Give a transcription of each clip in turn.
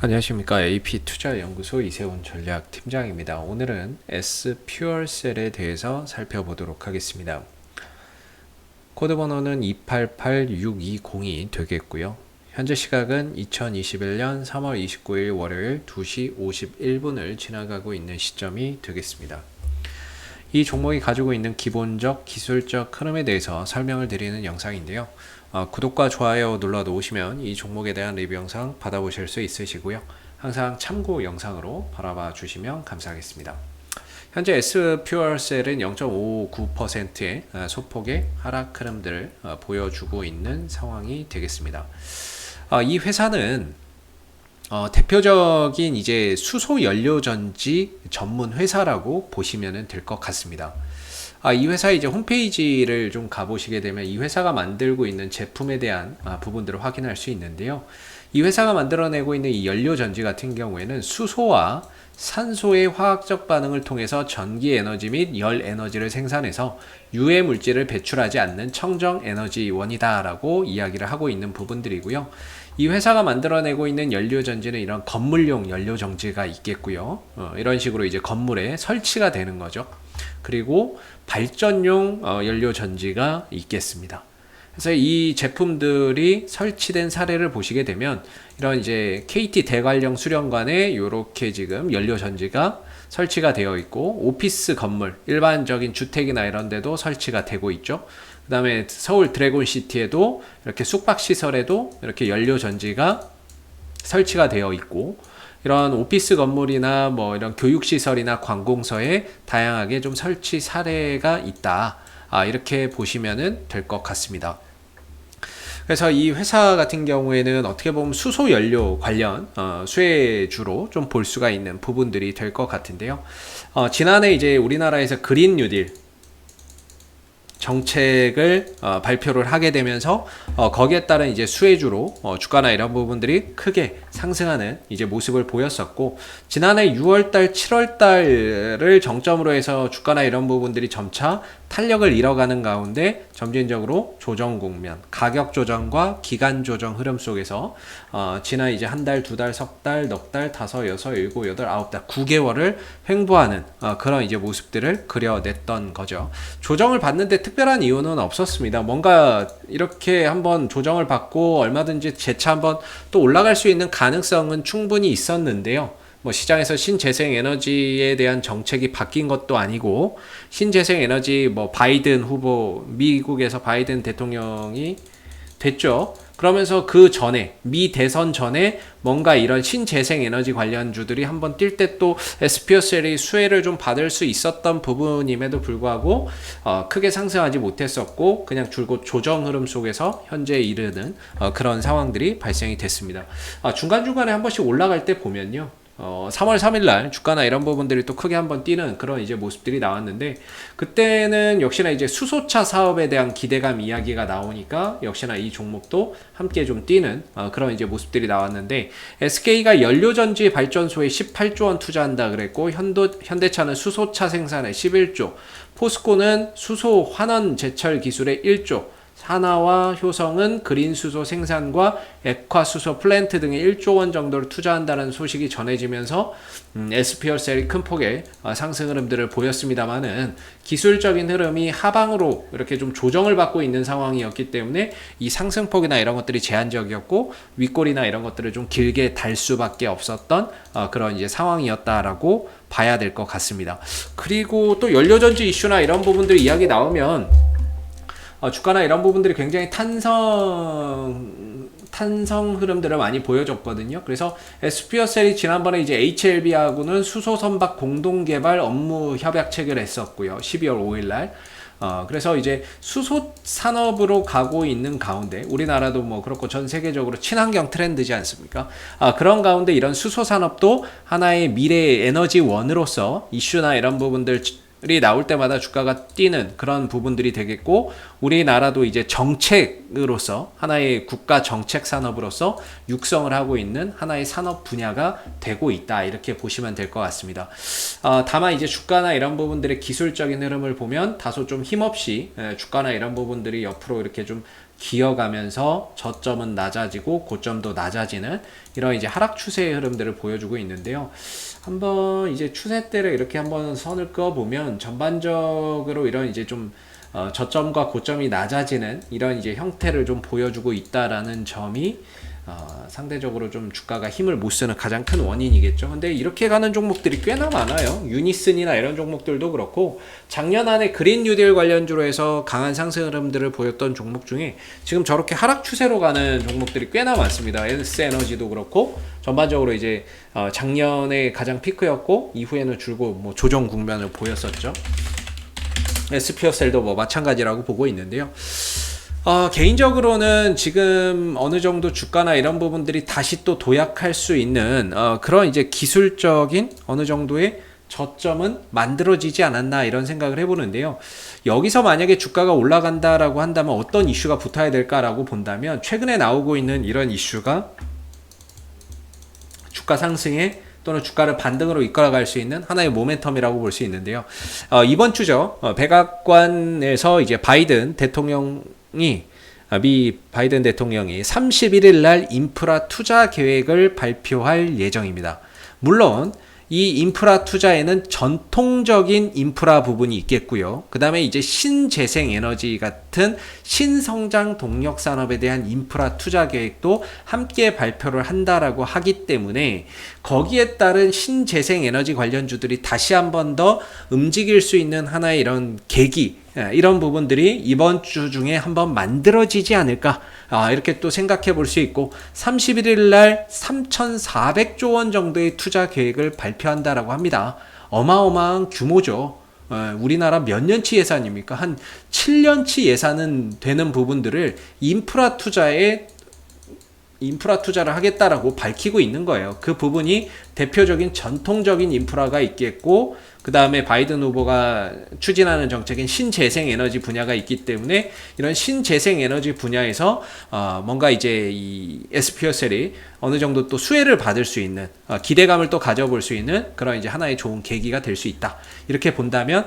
안녕하십니까. AP투자연구소 이세훈 전략팀장입니다. 오늘은 S퓨얼셀에 대해서 살펴보도록 하겠습니다. 코드 번호는 288620이 되겠고요. 현재 시각은 2021년 3월 29일 월요일 2시 51분을 지나가고 있는 시점이 되겠습니다. 이 종목이 가지고 있는 기본적 기술적 흐름에 대해서 설명을 드리는 영상인데요. 구독과 좋아요 눌러 놓으시면 이 종목에 대한 리뷰 영상 받아보실 수 있으시고요. 항상 참고 영상으로 바라봐 주시면 감사하겠습니다. 현재 S퓨얼셀은 0.59%의 소폭의 하락 흐름들을 보여주고 있는 상황이 되겠습니다. 이 회사는 대표적인 이제 수소 연료 전지 전문 회사라고 보시면 될 것 같습니다. 이 회사의 이제 홈페이지를 좀 가보시게 되면 이 회사가 만들고 있는 제품에 대한 부분들을 확인할 수 있는데요. 이 회사가 만들어내고 있는 이 연료 전지 같은 경우에는 수소와 산소의 화학적 반응을 통해서 전기 에너지 및 열 에너지를 생산해서 유해 물질을 배출하지 않는 청정 에너지원이다 라고 이야기를 하고 있는 부분들이고요. 이 회사가 만들어내고 있는 연료 전지는 이런 건물용 연료 전지가 있겠고요. 이런 식으로 이제 건물에 설치가 되는 거죠. 그리고 발전용 연료 전지가 있겠습니다. 그래서 이 제품들이 설치된 사례를 보시게 되면 이런 이제 KT 대관령 수련관에 이렇게 지금 연료 전지가 설치가 되어 있고, 오피스 건물, 일반적인 주택이나 이런 데도 설치가 되고 있죠. 그 다음에 서울 드래곤시티에도 이렇게 숙박시설에도 이렇게 연료 전지가 설치가 되어 있고, 이런 오피스 건물이나 뭐 이런 교육시설이나 관공서에 다양하게 좀 설치 사례가 있다. 이렇게 보시면 될 것 같습니다. 그래서 이 회사 같은 경우에는 어떻게 보면 수소 연료 관련 수혜주로 좀 볼 수가 있는 부분들이 될 것 같은데요. 지난해 이제 우리나라에서 그린 뉴딜 정책을 발표를 하게 되면서 거기에 따른 이제 수혜주로 주가나 이런 부분들이 크게 상승하는 이제 모습을 보였었고, 지난해 6월달, 7월달을 정점으로 해서 주가나 이런 부분들이 점차 탄력을 잃어가는 가운데 점진적으로 조정 국면, 가격 조정과 기간 조정 흐름 속에서 지난 이제 한 달, 두 달, 석 달, 넉 달, 다섯, 여섯, 일곱, 여덟, 아홉 달, 9개월을 횡보하는 그런 이제 모습들을 그려냈던 거죠. 조정을 받는데 특별한 이유는 없었습니다. 뭔가 이렇게 한번 조정을 받고 얼마든지 재차 한번 또 올라갈 수 있는 가능성은 충분히 있었는데요. 뭐 시장에서 신재생 에너지에 대한 정책이 바뀐 것도 아니고, 신재생 에너지 뭐 바이든 후보, 미국에서 바이든 대통령이 됐죠. 그러면서 그 전에, 미 대선 전에 뭔가 이런 신재생 에너지 관련주들이 한번 뛸 때 또 SPSL이 수혜를 좀 받을 수 있었던 부분임에도 불구하고 크게 상승하지 못했었고, 그냥 줄곧 조정 흐름 속에서 현재 이르는 그런 상황들이 발생이 됐습니다. 중간중간에 한 번씩 올라갈 때 보면요, 3월 3일날 주가나 이런 부분들이 또 크게 한번 뛰는 그런 이제 모습들이 나왔는데, 그때는 역시나 이제 수소차 사업에 대한 기대감 이야기가 나오니까 역시나 이 종목도 함께 좀 뛰는 그런 이제 모습들이 나왔는데, SK가 연료전지 발전소에 18조 원 투자한다 그랬고, 현대차는 수소차 생산에 11조, 포스코는 수소 환원 제철 기술에 1조, 산화와 효성은 그린 수소 생산과 액화 수소 플랜트 등에 1조 원 정도를 투자한다는 소식이 전해지면서 SPSL이 큰 폭의 상승 흐름들을 보였습니다만은, 기술적인 흐름이 하방으로 이렇게 좀 조정을 받고 있는 상황이었기 때문에 이 상승폭이나 이런 것들이 제한적이었고, 윗골이나 이런 것들을 좀 길게 달 수밖에 없었던 그런 이제 상황이었다라고 봐야 될 것 같습니다. 그리고 또 연료전지 이슈나 이런 부분들 이야기 나오면 주가나 이런 부분들이 굉장히 탄성 흐름들을 많이 보여줬거든요. 그래서 SPSL이 지난번에 이제 HLB하고는 수소 선박 공동 개발 업무 협약 체결을 했었고요. 12월 5일날. 그래서 이제 수소 산업으로 가고 있는 가운데, 우리나라도 뭐 그렇고 전 세계적으로 친환경 트렌드지 않습니까? 그런 가운데 이런 수소 산업도 하나의 미래 에너지원으로서 이슈나 이런 부분들 이 나올 때마다 주가가 뛰는 그런 부분들이 되겠고, 우리나라도 이제 정책으로서 하나의 국가 정책 산업으로서 육성을 하고 있는 하나의 산업 분야가 되고 있다, 이렇게 보시면 될 것 같습니다. 다만 이제 주가나 이런 부분들의 기술적인 흐름을 보면 다소 좀 힘없이 주가나 이런 부분들이 옆으로 이렇게 좀 기어가면서 저점은 낮아지고 고점도 낮아지는 이런 이제 하락 추세의 흐름들을 보여주고 있는데요. 한번 이제 추세대를 이렇게 한번 선을 그어 보면 전반적으로 이런 이제 좀 저점과 고점이 낮아지는 이런 이제 형태를 좀 보여주고 있다라는 점이 상대적으로 좀 주가가 힘을 못 쓰는 가장 큰 원인이겠죠. 근데 이렇게 가는 종목들이 꽤나 많아요. 유니슨이나 이런 종목들도 그렇고 작년 안에 그린 뉴딜 관련주로 해서 강한 상승 흐름들을 보였던 종목 중에 지금 저렇게 하락 추세로 가는 종목들이 꽤나 많습니다. S에너지도 그렇고 전반적으로 이제 작년에 가장 피크였고 이후에는 줄고 뭐 조정 국면을 보였었죠. SPSL도 뭐 마찬가지라고 보고 있는데요. 개인적으로는 지금 어느 정도 주가나 이런 부분들이 다시 또 도약할 수 있는 그런 이제 기술적인 어느 정도의 저점은 만들어지지 않았나 이런 생각을 해보는데요. 여기서 만약에 주가가 올라간다라고 한다면 어떤 이슈가 붙어야 될까라고 본다면 최근에 나오고 있는 이런 이슈가 주가 상승에 또는 주가를 반등으로 이끌어갈 수 있는 하나의 모멘텀이라고 볼 수 있는데요. 이번 주죠. 백악관에서 이제 미 바이든 대통령이 31일 날 인프라 투자 계획을 발표할 예정입니다. 물론 이 인프라 투자에는 전통적인 인프라 부분이 있겠고요. 그 다음에 이제 신재생 에너지 같은 신성장 동력 산업에 대한 인프라 투자 계획도 함께 발표를 한다라고 하기 때문에 거기에 따른 신재생 에너지 관련주들이 다시 한 번 더 움직일 수 있는 하나의 이런 계기, 이런 부분들이 이번 주 중에 한번 만들어지지 않을까, 이렇게 또 생각해 볼 수 있고 31일 날 3,400조 원 정도의 투자 계획을 발표한다라고 합니다. 어마어마한 규모죠. 우리나라 몇 년치 예산입니까? 한 7년치 예산은 되는 부분들을 인프라 투자를 하겠다라고 밝히고 있는 거예요. 그 부분이 대표적인 전통적인 인프라가 있겠고, 그 다음에 바이든 후보가 추진하는 정책인 신재생 에너지 분야가 있기 때문에 이런 신재생 에너지 분야에서 뭔가 이제 이 SPSL이 어느 정도 또 수혜를 받을 수 있는 기대감을 또 가져볼 수 있는 그런 이제 하나의 좋은 계기가 될 수 있다. 이렇게 본다면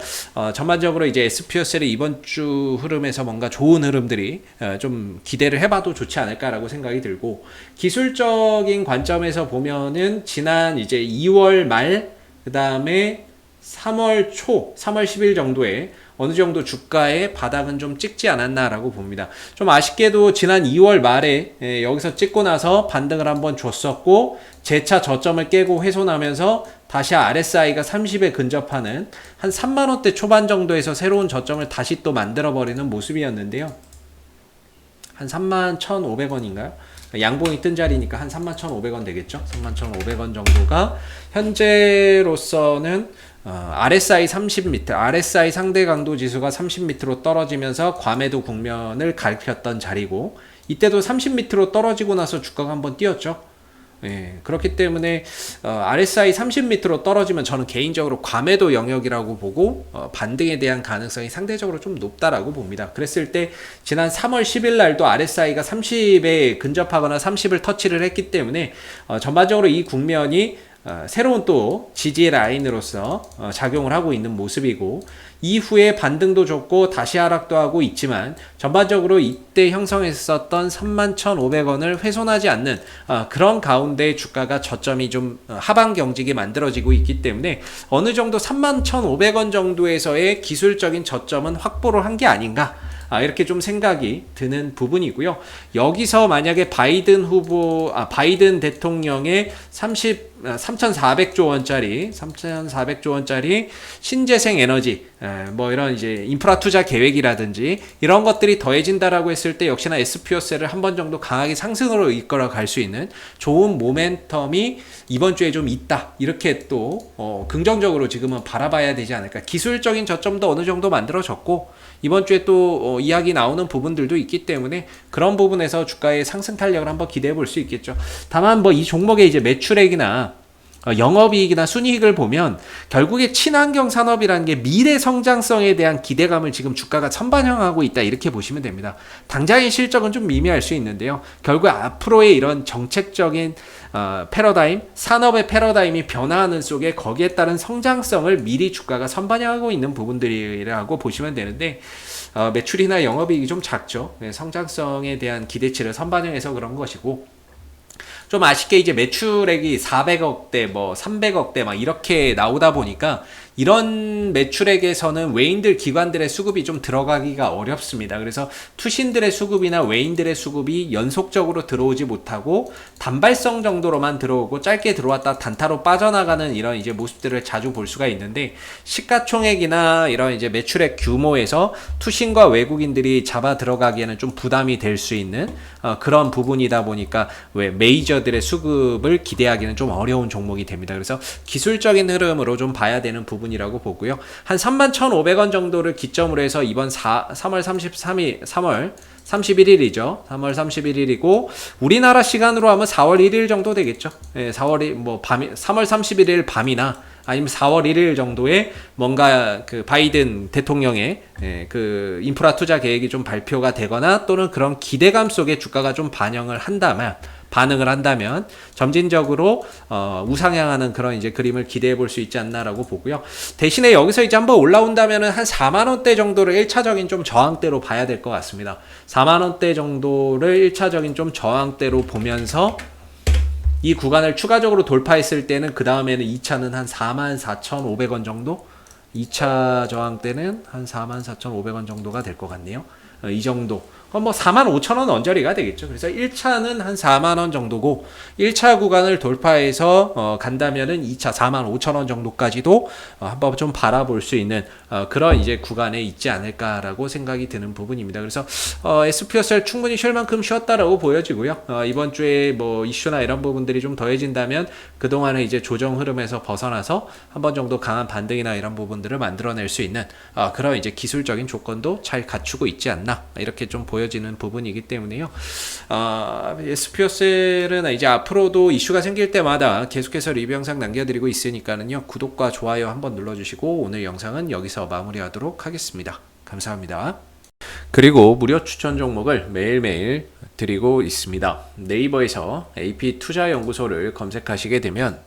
전반적으로 이제 SPSL이 이번 주 흐름에서 뭔가 좋은 흐름들이 좀 기대를 해봐도 좋지 않을까라고 생각이 들고, 기술적인 관점에서 보면은 지난 이제 2월 말 그 다음에 3월 10일 정도에 어느 정도 주가의 바닥은 좀 찍지 않았나라고 봅니다. 좀 아쉽게도 지난 2월 말에 여기서 찍고 나서 반등을 한번 줬었고 재차 저점을 깨고 훼손하면서 다시 RSI가 30에 근접하는 한 3만원대 초반 정도에서 새로운 저점을 다시 또 만들어버리는 모습이었는데요. 한 31,500원인가요? 양봉이 뜬 자리니까 한 31,500원 되겠죠? 31,500원 정도가 현재로서는 RSI 30m, RSI 상대 강도 지수가 30m로 떨어지면서 과매도 국면을 가리켰던 자리고, 이때도 30m로 떨어지고 나서 주가가 한번 뛰었죠. 그렇기 때문에 RSI 30m로 떨어지면 저는 개인적으로 과매도 영역이라고 보고 반등에 대한 가능성이 상대적으로 좀 높다라고 봅니다. 그랬을 때 지난 3월 10일 날도 RSI가 30에 근접하거나 30을 터치를 했기 때문에 전반적으로 이 국면이 새로운 또 지지 라인으로서 작용을 하고 있는 모습이고, 이후에 반등도 좋고 다시 하락도 하고 있지만 전반적으로 이때 형성했었던 31,500원을 훼손하지 않는 그런 가운데 주가가 저점이 좀 하방 경직이 만들어지고 있기 때문에 어느 정도 31,500원 정도에서의 기술적인 저점은 확보를 한 게 아닌가, 이렇게 좀 생각이 드는 부분이고요. 여기서 만약에 바이든 대통령의 3,400조 원짜리 신재생 에너지, 뭐 이런 이제 인프라 투자 계획이라든지 이런 것들이 더해진다라고 했을 때 역시나 SPS를 한 번 정도 강하게 상승으로 이끌어 갈 수 있는 좋은 모멘텀이 이번 주에 좀 있다. 이렇게 또 긍정적으로 지금은 바라봐야 되지 않을까. 기술적인 저점도 어느 정도 만들어졌고, 이번 주에 또 이야기 나오는 부분들도 있기 때문에 그런 부분에서 주가의 상승 탄력을 한번 기대해 볼 수 있겠죠. 다만 뭐 이 종목의 이제 매출액이나 영업이익이나 순이익을 보면 결국에 친환경 산업이라는 게 미래 성장성에 대한 기대감을 지금 주가가 선반영하고 있다, 이렇게 보시면 됩니다. 당장의 실적은 좀 미미할 수 있는데요. 결국 앞으로의 이런 정책적인 패러다임, 산업의 패러다임이 변화하는 속에 거기에 따른 성장성을 미리 주가가 선반영하고 있는 부분들이라고 보시면 되는데, 매출이나 영업이익이 좀 작죠. 성장성에 대한 기대치를 선반영해서 그런 것이고, 좀 아쉽게 이제 매출액이 400억대, 뭐 300억대 막 이렇게 나오다 보니까 이런 매출액에서는 외인들 기관들의 수급이 좀 들어가기가 어렵습니다. 그래서 투신들의 수급이나 외인들의 수급이 연속적으로 들어오지 못하고 단발성 정도로만 들어오고 짧게 들어왔다 단타로 빠져나가는 이런 이제 모습들을 자주 볼 수가 있는데, 시가총액이나 이런 이제 매출액 규모에서 투신과 외국인들이 잡아 들어가기에는 좀 부담이 될 수 있는 그런 부분이다 보니까 왜 메이저들의 수급을 기대하기는 좀 어려운 종목이 됩니다. 그래서 기술적인 흐름으로 좀 봐야 되는 부분이라고 보고요. 한 31,500원 정도를 기점으로 해서 이번 3월 31일이죠. 3월 31일이고 우리나라 시간으로 하면 4월 1일 정도 되겠죠. 예, 4월 뭐 밤이 3월 31일 밤이나 아니면 4월 1일 정도에 뭔가 그 바이든 대통령의 그 인프라 투자 계획이 좀 발표가 되거나 또는 그런 기대감 속에 주가가 좀 반응을 한다면 점진적으로 우상향하는 그런 이제 그림을 기대해 볼 수 있지 않나라고 보고요. 대신에 여기서 이제 한번 올라온다면은 한 4만 원대 정도를 1차적인 좀 저항대로 봐야 될 것 같습니다. 4만 원대 정도를 1차적인 좀 저항대로 보면서 이 구간을 추가적으로 돌파했을 때는 그 다음에는 2차는 한 44,500원 정도? 2차 저항대는 한 44,500원 정도가 될 것 같네요. 이 정도. 뭐 45,000원 언저리가 되겠죠. 그래서 1차는 한 4만원 정도고 1차 구간을 돌파해서 간다면은 2차 45,000원 정도까지도 한번 좀 바라볼 수 있는 그런 이제 구간에 있지 않을까라고 생각이 드는 부분입니다. 그래서 SPSR 충분히 쉴 만큼 쉬었다라고 보여지고요. 이번 주에 뭐 이슈나 이런 부분들이 좀 더해진다면 그동안의 이제 조정 흐름에서 벗어나서 한번 정도 강한 반등이나 이런 부분들을 만들어낼 수 있는 그런 이제 기술적인 조건도 잘 갖추고 있지 않나 이렇게 좀 보여지는 부분이기 때문에요. SPSL은 이제 앞으로도 이슈가 생길 때마다 계속해서 리뷰 영상 남겨드리고 있으니까는요. 구독과 좋아요 한번 눌러주시고 오늘 영상은 여기서 마무리하도록 하겠습니다. 감사합니다. 그리고 무료 추천 종목을 매일매일 드리고 있습니다. 네이버에서 AP투자연구소를 검색하시게 되면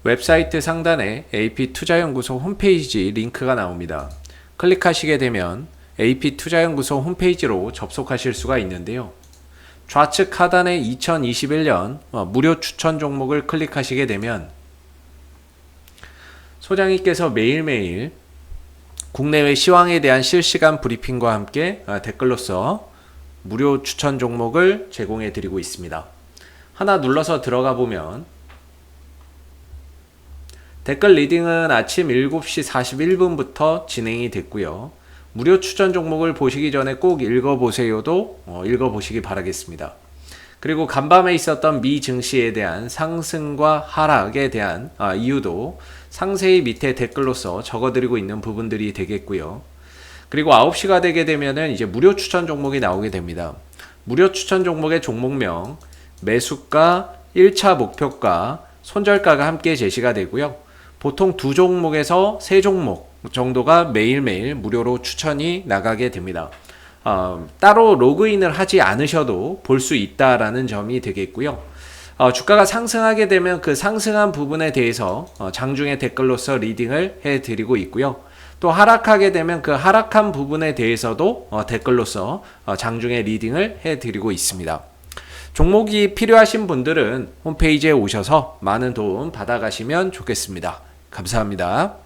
웹사이트 상단에 AP투자연구소 홈페이지 링크가 나옵니다. 클릭하시게 되면 AP투자연구소 홈페이지로 접속하실 수가 있는데요. 좌측 하단에 2021년 무료 추천 종목을 클릭하시게 되면 소장님께서 매일매일 국내외 시황에 대한 실시간 브리핑과 함께 댓글로서 무료 추천 종목을 제공해 드리고 있습니다. 하나 눌러서 들어가 보면 댓글 리딩은 아침 7시 41분부터 진행이 됐고요. 무료 추천 종목을 보시기 전에 꼭 읽어보세요도 읽어보시기 바라겠습니다. 그리고 간밤에 있었던 미 증시에 대한 상승과 하락에 대한 이유도 상세히 밑에 댓글로서 적어드리고 있는 부분들이 되겠고요. 그리고 9시가 되게 되면은 이제 무료 추천 종목이 나오게 됩니다. 무료 추천 종목의 종목명, 매수가, 1차 목표가, 손절가가 함께 제시가 되고요. 보통 2종목에서 3종목 정도가 매일매일 무료로 추천이 나가게 됩니다. 따로 로그인을 하지 않으셔도 볼 수 있다라는 점이 되겠고요. 주가가 상승하게 되면 그 상승한 부분에 대해서 장중에 댓글로서 리딩을 해드리고 있고요. 또 하락하게 되면 그 하락한 부분에 대해서도 댓글로서 장중에 리딩을 해드리고 있습니다. 종목이 필요하신 분들은 홈페이지에 오셔서 많은 도움 받아가시면 좋겠습니다. 감사합니다.